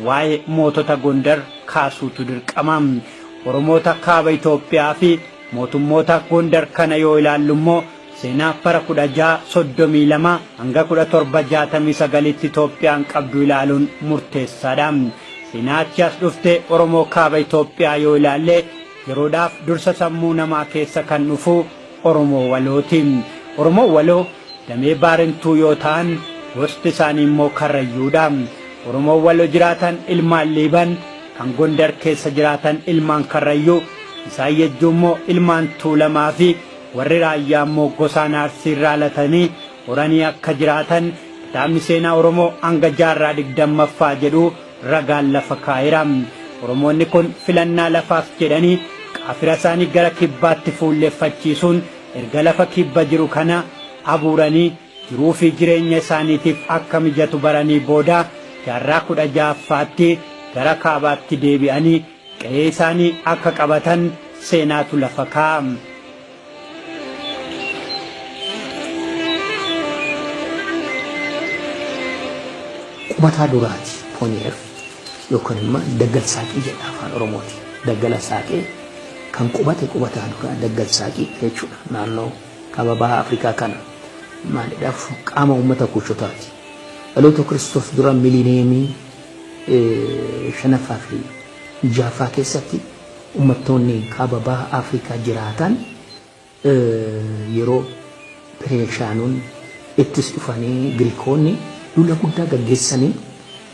waa'ee mootota Gondar kaasuutu dirqamam. Oromoota kaaba Itoophiyaa fi mootummoota Gondar kana yoo ilaallu immoo seenaa bara 1632 hanga 1769 Itoophiyaan qabdu ilaaluun murteessaadha. Seenaa achi as dhufte Oromoo kaaba Itoophiyaa yoo ilaalle yeroodhaaf dursa sammuu namaa keessa kan dhufu Oromoo Walooti. Oromoo Waloo damee Baarentuu yoo ta'an gosti isaanii immoo Karrayyuudha. Oromoo Waloo jiraatan ilmaan Liiban kan Gondar keessa jiraatan ilmaan Karrayyuu isaan jechuun immoo ilmaan Tuulamaa fi warri Raayyaa immoo gosaan Arsii irraa latanii horanii akka jiraatan kitaabni seenaa Oromoo hanga jaarraa 20ffaa jedhu ragaan lafa kaa'eera. Oromoonni kun filannaa lafaaf jedhanii qaafira isaanii gara kibbaatti fuulleeffachiisuun erga lafa kibba jiru kana abuuranii jiruu fi jireenya isaaniitiif akka mijatu baranii booda jaarraa 16ffaatti gara kaabaatti deebi'anii qe'ee isaanii akka qabatan seenaatu lafa kaa'a. Qubataa duraati Ponier yookaan immoo Daggal Saaqii jedha afaan Oromooti. Daggala Saaqee kan qubate qubataa duraa Daggal Saaqii jechuudha. Naannoo kaaba baha Afrikaa kana maalidhaaf qaama uummata Kuushotaati. Dhaloota Kiristoos dura miliineemii 5ffaa fi 6ffaa keessatti uummattoonni kaaba baha Afrikaa jiraatan yeroo Pereeshaanoon ittis dhufanii Giriikoonni lula guddaa gaggeessanii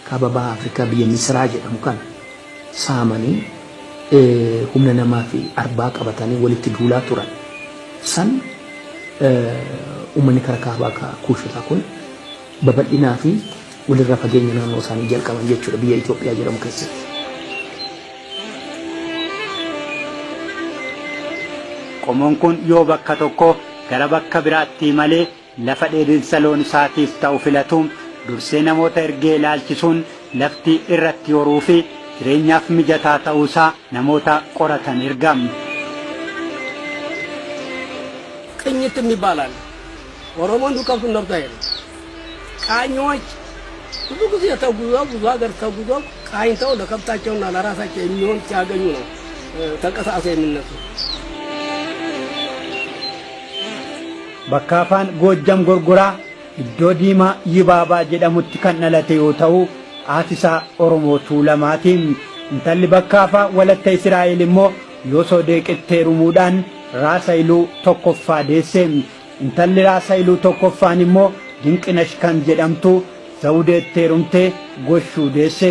kaaba baha Afrikaa biyya Misraa jedhamu kana saamanii humna namaa fi arbaa qabatanii walitti duulaa turan. San uummanni karaa kaabaa Kuushotaa kun babal'inaa fi walirraa fageenya naannoo isaanii jalqaban jechuudha biyya Itoophiyaa jedhamu keessatti. Qomoon kun yoo bakka tokko gara bakka biraatti malee lafa dheedinsa loon isaatiif ta'u filatuun dursee namoota ergee ilaalchisuun lafti irratti horuu fi jireenyaaf mijataa ta'uusaa namoota qoratan ergam. ቅኝት የሚባላል ኦሮሞን ዱቀፍ ነርታየ ቃኞች ብዙ ጊዜ ተጉዘው ብዙ ሀገር ተጉዘው ቃኝተው ለከብታቸውና ለራሳቸው የሚሆን ሲያገኙ ነው ተንቀሳቅሰው የሚነሱ። Bakkaafaan Goojjam Gorgoraa iddoo Diimaa Yibaabaa jedhamutti kan dhalate yoo ta'u haati isaa Oromoo Tuulamaatiin. Intalli Bakkaafaa walatta Israa'el immoo Yoosoo Deeqetteerumuudhaan Raasaayiluu tokkoffaa deesse. Intalli Raasaayiluu tokkoffaan immoo Dinqinash kan jedhamtu Zawudeetteerumtee Goshuu deesse.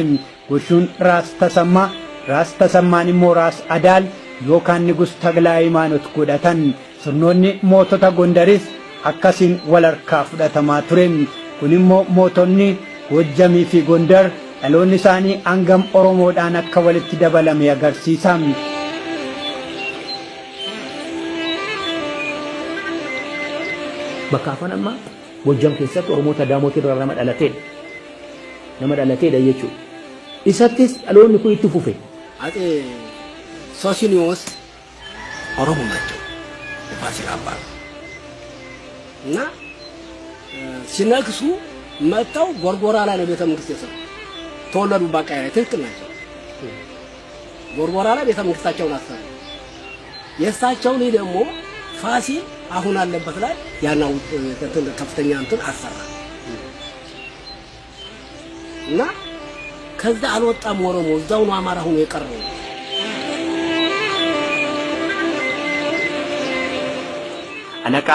Goshuun Raas Tasammaa, Raas Tasammaan immoo Raas Adaal yookaan Nigus Taglaa Imaanot godhatan. Sirnoonni mootota Gondaris akkasiin wal harkaa fudhatamaa ture. Kun immoo mootonni Goojjamii fi Gondar dhaloonni isaanii hangam Oromoodhaan akka walitti dabalame agarsiisa. Bakkaafaan amma Goojjam keessatti Oromoota Daamotii irraa nama dhalateedha jechuudha. Isattis dhaloonni kun itti fufe. Ate Soosiniyoos Oromoo naቸው ፋሲል አባ እና ሲነግሱ መጣው ጎርጎራ ላይ ነው ቤተ መንግስት የሰሩ ተወለዱ ባቃያ ትክክል ናቸው። ጎርጎራ ላይ ቤተ መንግስታቸውን አሰሩ። የእሳቸው ልጅ ደግሞ ፋሲል አሁን አለበት ላይ ያናው ከፍተኛ እንትን አሰራ እና ከዛ አልወጣም ኦሮሞ እዛው ነው አማራ ሆኖ የቀረው። Alaka